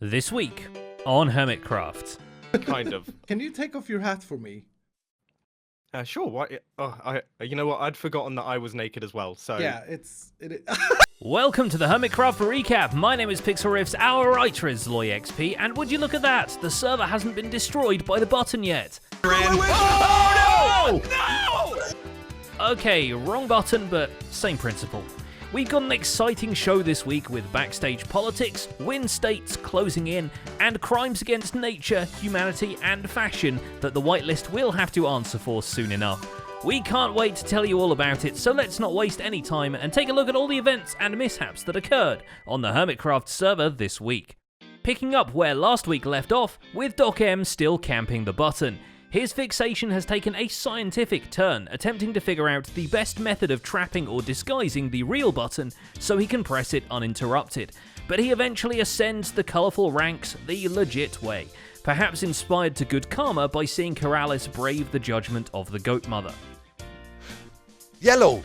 This week on Hermitcraft. Kind of. Can you take off your hat for me? Sure. Why? You know what? I'd forgotten that I was naked as well. So Yeah, Welcome to the Hermitcraft Recap. My name is Pixel Riffs, our writer is LoyXP, and would you look at that, the server hasn't been destroyed by the button yet. Oh no! Okay, wrong button, but same principle. We've got an exciting show this week with backstage politics, win states closing in, and crimes against nature, humanity, and fashion that the whitelist will have to answer for soon enough. We can't wait to tell you all about it, so let's not waste any time and take a look at all the events and mishaps that occurred on the Hermitcraft server this week. Picking up where last week left off, with Doc M still camping the button. His fixation has taken a scientific turn, attempting to figure out the best method of trapping or disguising the real button so he can press it uninterrupted. But he eventually ascends the colourful ranks the legit way, perhaps inspired to good karma by seeing Keralis brave the judgment of the Goat Mother. Yellow!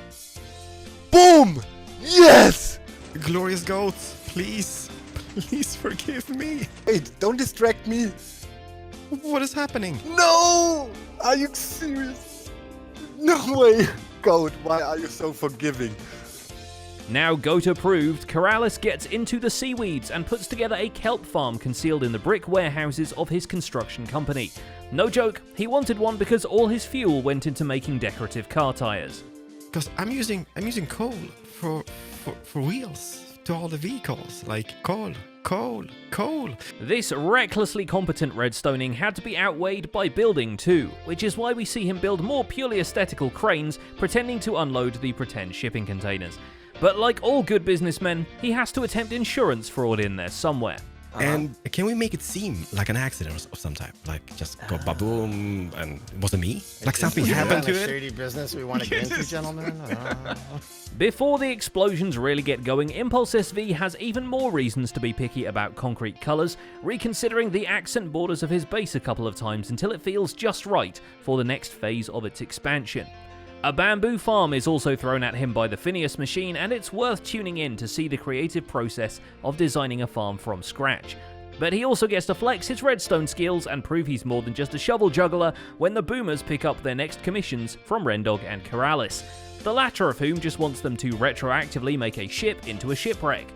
Boom! Yes! Glorious goats, please forgive me. Wait, don't distract me. What is happening? No! Are you serious? No way! Goat, why are you so forgiving? Now Goat approved, Keralis gets into the seaweeds and puts together a kelp farm concealed in the brick warehouses of his construction company. No joke, he wanted one because all his fuel went into making decorative car tires. Because I'm using coal for wheels to all the vehicles, like coal. This recklessly competent redstoning had to be outweighed by building too, which is why we see him build more purely aesthetical cranes pretending to unload the pretend shipping containers. But like all good businessmen, he has to attempt insurance fraud in there somewhere. And can we make it seem like an accident of some type? Like just go ba-boom and it wasn't me? Like something happened to it? Shady business we want to get into, gentlemen? Before the explosions really get going, Impulse SV has even more reasons to be picky about concrete colours, reconsidering the accent borders of his base a couple of times until it feels just right for the next phase of its expansion. A bamboo farm is also thrown at him by the Phineas machine, and it's worth tuning in to see the creative process of designing a farm from scratch. But he also gets to flex his redstone skills and prove he's more than just a shovel juggler when the boomers pick up their next commissions from Rendog and Keralis, the latter of whom just wants them to retroactively make a ship into a shipwreck.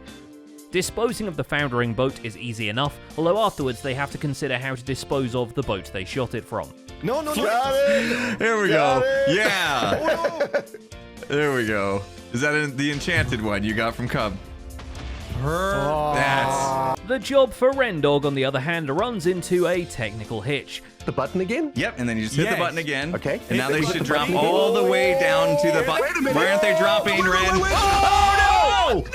Disposing of the foundering boat is easy enough, although afterwards they have to consider how to dispose of the boat they shot it from. No. Got it! There we Got go. it! Yeah. There we go. Is that the enchanted one you got from Cub? That's... The job for Rendog, on the other hand, runs into a technical hitch. The button again? Yep, and then you just hit the button again. Okay. And now they Hit the should drop button all the way down to the Wait a button. minute. Why aren't they dropping, Ren? Oh, no!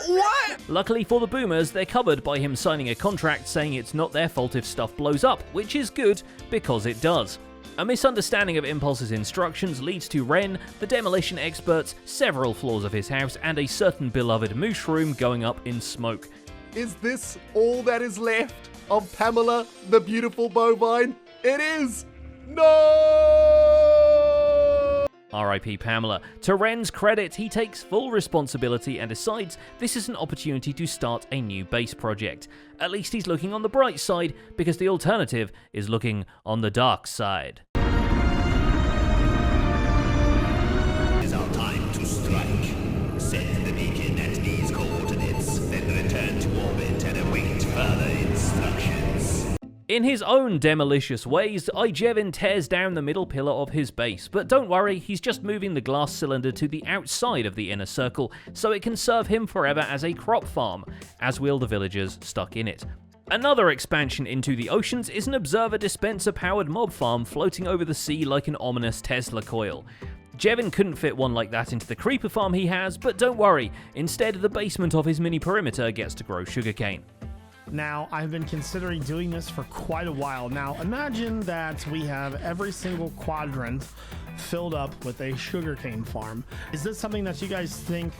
What? Luckily for the boomers, they're covered by him signing a contract saying it's not their fault if stuff blows up, which is good, because it does. A misunderstanding of Impulse's instructions leads to Ren, the demolition experts, several floors of his house, and a certain beloved mushroom going up in smoke. Is this all that is left of Pamela, the beautiful bovine? It is! No! R.I.P. Pamela. To Ren's credit, he takes full responsibility and decides this is an opportunity to start a new base project. At least he's looking on the bright side, because the alternative is looking on the dark side. It's our time to strike. Set the beacon at these coordinates, then return to orbit and await further instructions. In his own demolicious ways, Ijevin tears down the middle pillar of his base, but don't worry, he's just moving the glass cylinder to the outside of the inner circle, so it can serve him forever as a crop farm, as will the villagers stuck in it. Another expansion into the oceans is an observer dispenser-powered mob farm floating over the sea like an ominous Tesla coil. Jevin couldn't fit one like that into the creeper farm he has, but don't worry, instead the basement of his mini perimeter gets to grow sugarcane. Now, I've been considering doing this for quite a while. Now, imagine that we have every single quadrant filled up with a sugarcane farm. Is this something that you guys think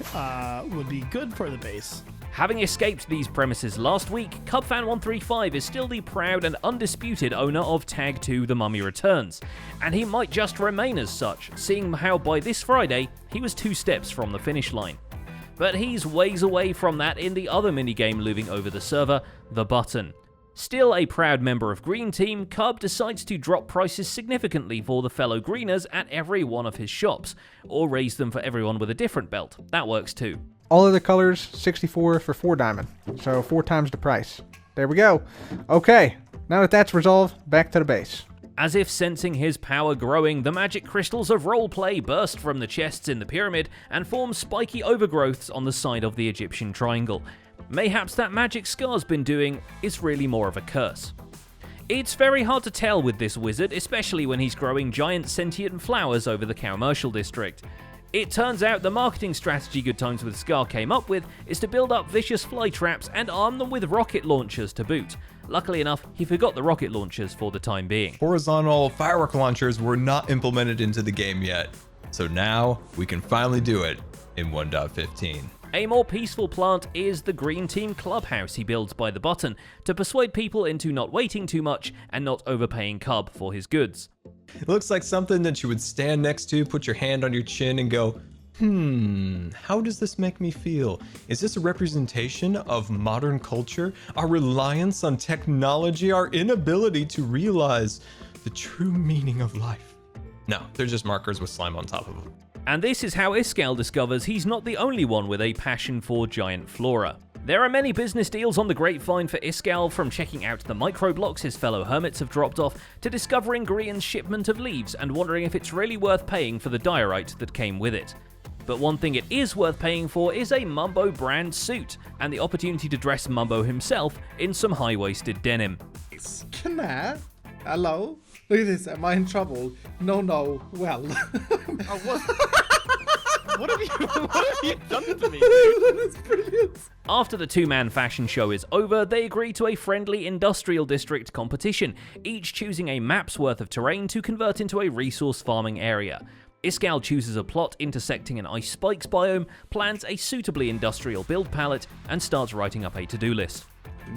would be good for the base? Having escaped these premises last week, CubFan135 is still the proud and undisputed owner of Tag 2 The Mummy Returns, and he might just remain as such, seeing how by this Friday, he was 2 steps from the finish line. But he's ways away from that in the other minigame looming over the server, the button. Still a proud member of Green Team, Cub decides to drop prices significantly for the fellow greeners at every one of his shops, or raise them for everyone with a different belt. That works too. All other colors, 64 for 4 diamond. So 4 times the price. There we go. Okay, now that that's resolved, back to the base. As if sensing his power growing, the magic crystals of roleplay burst from the chests in the pyramid and form spiky overgrowths on the side of the Egyptian triangle. Mayhaps that magic Scar's been doing is really more of a curse. It's very hard to tell with this wizard, especially when he's growing giant sentient flowers over the commercial district. It turns out the marketing strategy Good Times with Scar came up with is to build up vicious fly traps and arm them with rocket launchers to boot. Luckily enough, he forgot the rocket launchers for the time being. Horizontal firework launchers were not implemented into the game yet, so now we can finally do it in 1.15. A more peaceful plant is the Green Team clubhouse he builds by the button to persuade people into not waiting too much and not overpaying Cub for his goods. It looks like something that you would stand next to, put your hand on your chin and go, how does this make me feel? Is this a representation of modern culture? Our reliance on technology, our inability to realize the true meaning of life? No, they're just markers with slime on top of them. And this is how Iskall discovers he's not the only one with a passion for giant flora. There are many business deals on the grapevine for Iskall, from checking out the microblocks his fellow hermits have dropped off, to discovering Grian's shipment of leaves and wondering if it's really worth paying for the diorite that came with it. But one thing it is worth paying for is a Mumbo brand suit, and the opportunity to dress Mumbo himself in some high-waisted denim. Can I? Hello? Look at this. Am I in trouble? No. Well. What have you done to me? That's brilliant. After the two-man fashion show is over, they agree to a friendly industrial district competition, each choosing a map's worth of terrain to convert into a resource farming area. Iskall chooses a plot intersecting an ice spikes biome, plans a suitably industrial build palette, and starts writing up a to-do list.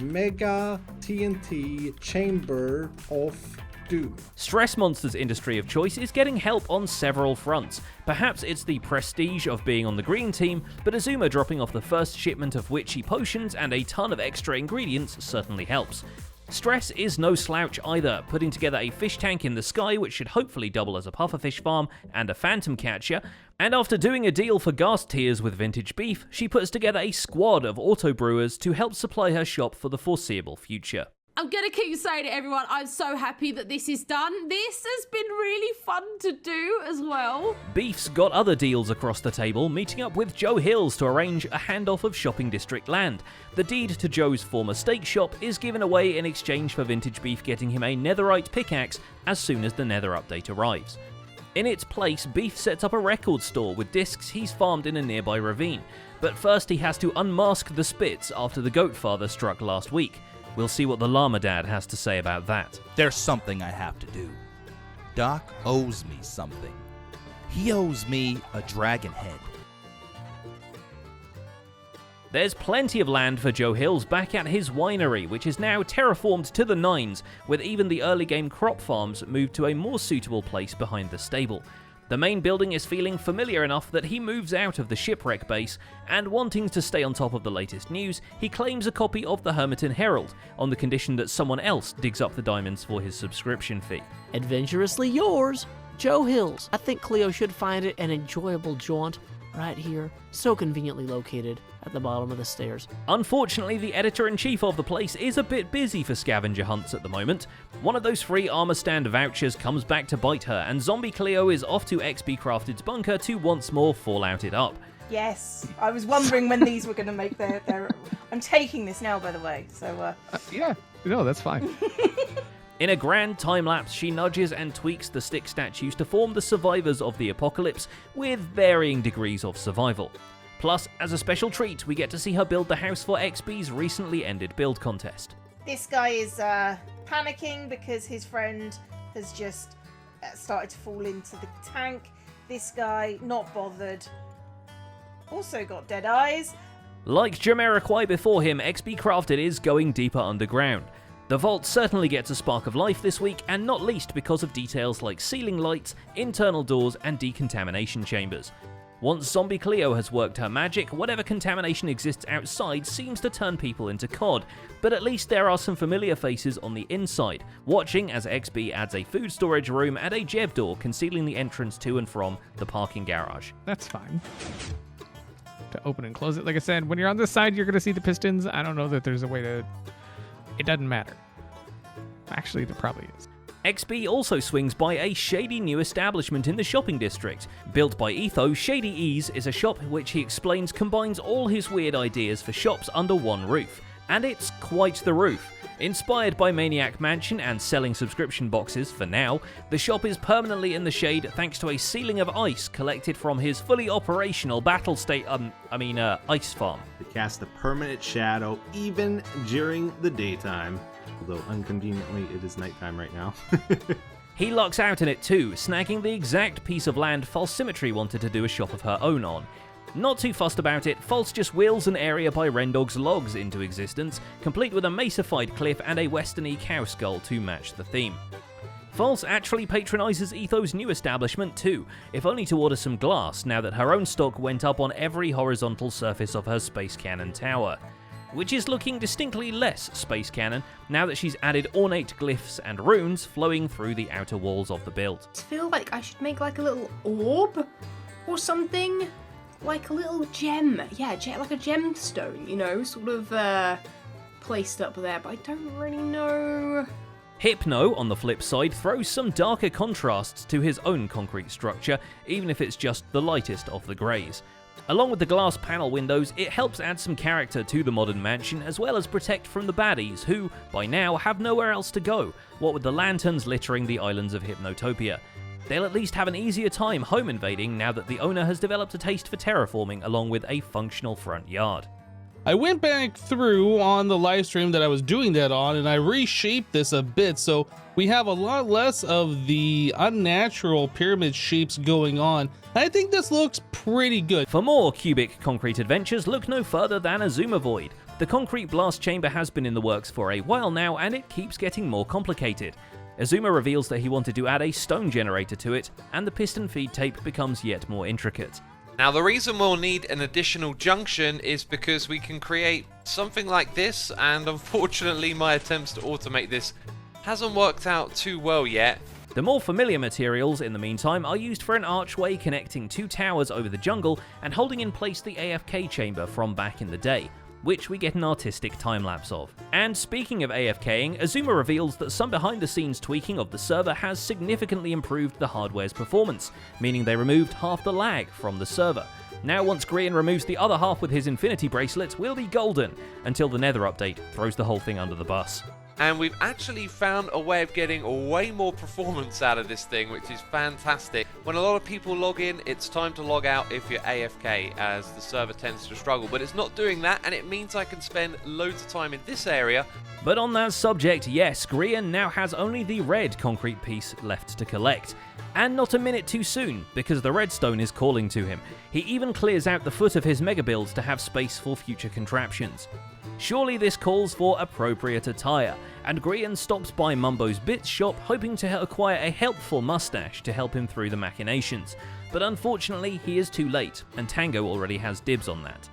Mega TNT Chamber of Doom. Stress Monster's industry of choice is getting help on several fronts. Perhaps it's the prestige of being on the Green Team, but Azuma dropping off the first shipment of witchy potions and a ton of extra ingredients certainly helps. Stress is no slouch either, putting together a fish tank in the sky which should hopefully double as a pufferfish farm and a phantom catcher, and after doing a deal for ghast tears with vintage beef, she puts together a squad of auto brewers to help supply her shop for the foreseeable future. I'm gonna keep saying it, everyone. I'm so happy that this is done. This has been really fun to do as well. Beef's got other deals across the table, meeting up with Joe Hills to arrange a handoff of shopping district land. The deed to Joe's former steak shop is given away in exchange for Vintage Beef getting him a netherite pickaxe as soon as the nether update arrives. In its place, Beef sets up a record store with discs he's farmed in a nearby ravine. But first he has to unmask the spits after the goat father struck last week. We'll see what the llama dad has to say about that. There's something I have to do. Doc owes me something. He owes me a dragon head. There's plenty of land for Joe Hills back at his winery, which is now terraformed to the nines, with even the early game crop farms moved to a more suitable place behind the stable. The main building is feeling familiar enough that he moves out of the shipwreck base, and wanting to stay on top of the latest news, he claims a copy of the Hermitan Herald, on the condition that someone else digs up the diamonds for his subscription fee. Adventurously yours, Joe Hills. I think Cleo should find it an enjoyable jaunt right here, so conveniently located at the bottom of the stairs. Unfortunately, the editor-in-chief of the place is a bit busy for scavenger hunts at the moment. One of those free armor stand vouchers comes back to bite her, and Zombie Cleo is off to XP Crafted's bunker to once more fallout it up. Yes, I was wondering when these were going to make their... I'm taking this now, by the way, so... Yeah, no, that's fine. In a grand time-lapse, she nudges and tweaks the stick statues to form the survivors of the apocalypse, with varying degrees of survival. Plus, as a special treat, we get to see her build the house for XP's recently ended build contest. This guy is panicking because his friend has just started to fall into the tank. This guy, not bothered. Also got dead eyes. Like Jamiroquai before him, XP Crafted is going deeper underground. The vault certainly gets a spark of life this week, and not least because of details like ceiling lights, internal doors, and decontamination chambers. Once Zombie Cleo has worked her magic, whatever contamination exists outside seems to turn people into cod, but at least there are some familiar faces on the inside, watching as XB adds a food storage room and a Jev door concealing the entrance to and from the parking garage. That's fine. To open and close it. Like I said, when you're on this side, you're going to see the pistons. I don't know that there's a way to... It doesn't matter. Actually, there probably is. XB also swings by a shady new establishment in the shopping district. Built by Etho, Shady Ease is a shop which he explains combines all his weird ideas for shops under one roof. And it's quite the roof. Inspired by Maniac Mansion and selling subscription boxes for now, the shop is permanently in the shade thanks to a ceiling of ice collected from his fully operational ice farm. To cast a permanent shadow even during the daytime. Although unconveniently it is nighttime right now. He lucks out in it too, snagging the exact piece of land False Symmetry wanted to do a shop of her own on. Not too fussed about it, False just wheels an area by Rendog's logs into existence, complete with a mesa-fied cliff and a westerny cow skull to match the theme. False actually patronizes Etho's new establishment too, if only to order some glass now that her own stock went up on every horizontal surface of her space cannon tower. Which is looking distinctly less space cannon now that she's added ornate glyphs and runes flowing through the outer walls of the build. I feel like I should make like a little orb or something, like a little gem, yeah, like a gemstone, you know, sort of placed up there, but I don't really know. Hypno, on the flip side, throws some darker contrasts to his own concrete structure, even if it's just the lightest of the greys. Along with the glass panel windows, it helps add some character to the modern mansion as well as protect from the baddies who, by now, have nowhere else to go, what with the lanterns littering the islands of Hypnotopia. They'll at least have an easier time home invading now that the owner has developed a taste for terraforming along with a functional front yard. I went back through on the live stream that I was doing that on and I reshaped this a bit so we have a lot less of the unnatural pyramid shapes going on. I think this looks pretty good. For more cubic concrete adventures, look no further than Azuma Void. The concrete blast chamber has been in the works for a while now and it keeps getting more complicated. Azuma reveals that he wanted to add a stone generator to it, and the piston feed tape becomes yet more intricate. Now the reason we'll need an additional junction is because we can create something like this, and unfortunately my attempts to automate this hasn't worked out too well yet. The more familiar materials, in the meantime, are used for an archway connecting two towers over the jungle and holding in place the AFK chamber from back in the day, which we get an artistic time-lapse of. And speaking of AFKing, Azuma reveals that some behind-the-scenes tweaking of the server has significantly improved the hardware's performance, meaning they removed half the lag from the server. Now once Grian removes the other half with his Infinity Bracelet, we'll be golden, until the Nether update throws the whole thing under the bus. And we've actually found a way of getting way more performance out of this thing, which is fantastic. When a lot of people log in, it's time to log out if you're AFK, as the server tends to struggle. But it's not doing that, and it means I can spend loads of time in this area. But on that subject, yes, Grian now has only the red concrete piece left to collect. And not a minute too soon, because the redstone is calling to him. He even clears out the foot of his mega build to have space for future contraptions. Surely this calls for appropriate attire, and Grian stops by Mumbo's Bits shop hoping to acquire a helpful mustache to help him through the machinations. But unfortunately, he is too late, and Tango already has dibs on that.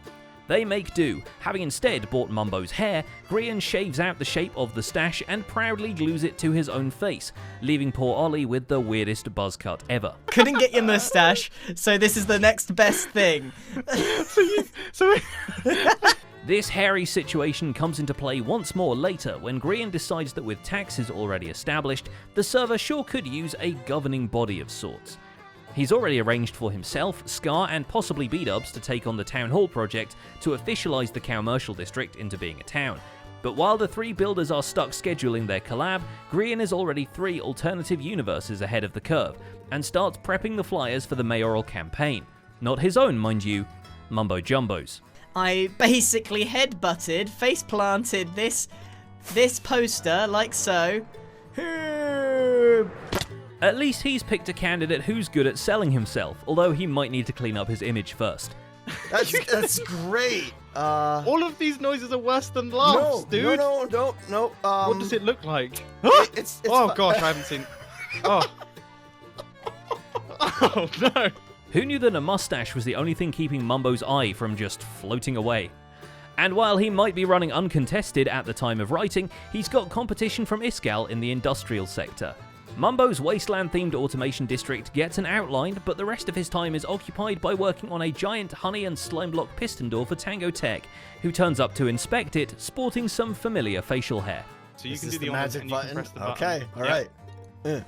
They make do. Having instead bought Mumbo's hair, Grian shaves out the shape of the stash and proudly glues it to his own face, leaving poor Ollie with the weirdest buzz cut ever. Couldn't get your mustache, so this is the next best thing. This hairy situation comes into play once more later when Grian decides that with taxes already established, the server sure could use a governing body of sorts. He's already arranged for himself, Scar, and possibly B-Dubs to take on the Town Hall project to officialize the commercial district into being a town. But while the three builders are stuck scheduling their collab, Grian is already 3 alternative universes ahead of the curve, and starts prepping the flyers for the mayoral campaign. Not his own, mind you, Mumbo Jumbo's. I basically headbutted, face planted this poster like so. At least he's picked a candidate who's good at selling himself, although he might need to clean up his image first. That's great. All of these noises are worse than laughs, dude. No. What does it look like? It's oh gosh, I haven't seen. Oh. Oh no. Who knew that a mustache was the only thing keeping Mumbo's eye from just floating away? And while he might be running uncontested at the time of writing, he's got competition from Iskall in the industrial sector. Mumbo's wasteland-themed automation district gets an outline, but the rest of his time is occupied by working on a giant honey and slime block piston door for Tango Tech, who turns up to inspect it, sporting some familiar facial hair. So you Is can this do the the honors magic and you can button? press the button. Okay, all Yeah. right.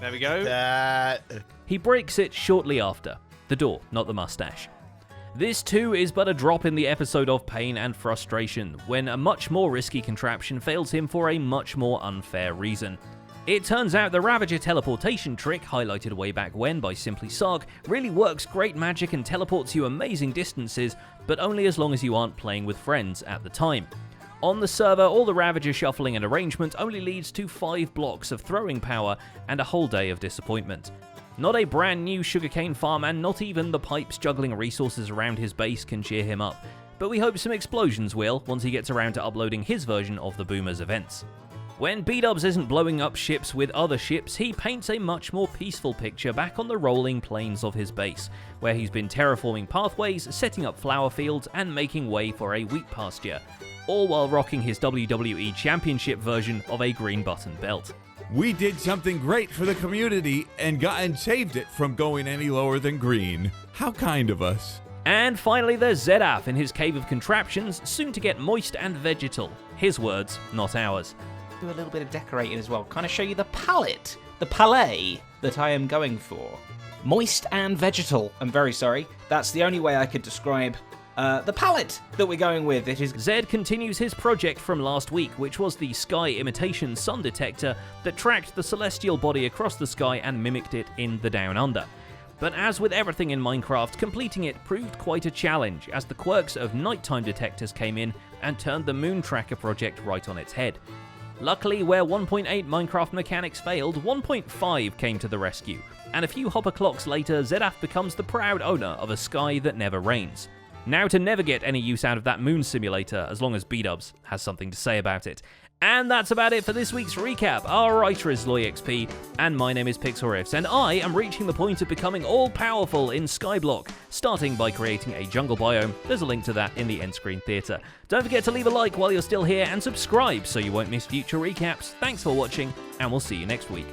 There we go. That. He breaks it shortly after. The door, not the mustache. This too is but a drop in the episode of pain and frustration, when a much more risky contraption fails him for a much more unfair reason. It turns out the Ravager teleportation trick, highlighted way back when by Simply Sarg, really works great magic and teleports you amazing distances, but only as long as you aren't playing with friends at the time. On the server, all the Ravager shuffling and arrangement only leads to 5 blocks of throwing power and a whole day of disappointment. Not a brand new sugarcane farm, and not even the pipes juggling resources around his base can cheer him up, but we hope some explosions will once he gets around to uploading his version of the Boomers events. When B-Dubs isn't blowing up ships with other ships, he paints a much more peaceful picture back on the rolling plains of his base, where he's been terraforming pathways, setting up flower fields, and making way for a wheat pasture, all while rocking his WWE Championship version of a green button belt. We did something great for the community and saved it from going any lower than green. How kind of us. And finally there's Zedaf in his cave of contraptions, soon to get moist and vegetal. His words, not ours. Do a little bit of decorating as well, kind of show you the palette, the palette that I am going for. Moist and vegetal, I'm very sorry. That's the only way I could describe the palette that we're going with. It is. Zed continues his project from last week, which was the Sky Imitation Sun Detector that tracked the celestial body across the sky and mimicked it in the Down Under. But as with everything in Minecraft, completing it proved quite a challenge, as the quirks of nighttime detectors came in and turned the Moon Tracker project right on its head. Luckily, where 1.8 Minecraft mechanics failed, 1.5 came to the rescue, and a few hopper clocks later, Zedaf becomes the proud owner of a sky that never rains. Now to never get any use out of that moon simulator, as long as B-Dubs has something to say about it. And that's about it for this week's recap. Our writer is LoyXP, and my name is Pixelriffs, and I am reaching the point of becoming all-powerful in Skyblock, starting by creating a jungle biome. There's a link to that in the end screen theatre. Don't forget to leave a like while you're still here, and subscribe so you won't miss future recaps. Thanks for watching, and we'll see you next week.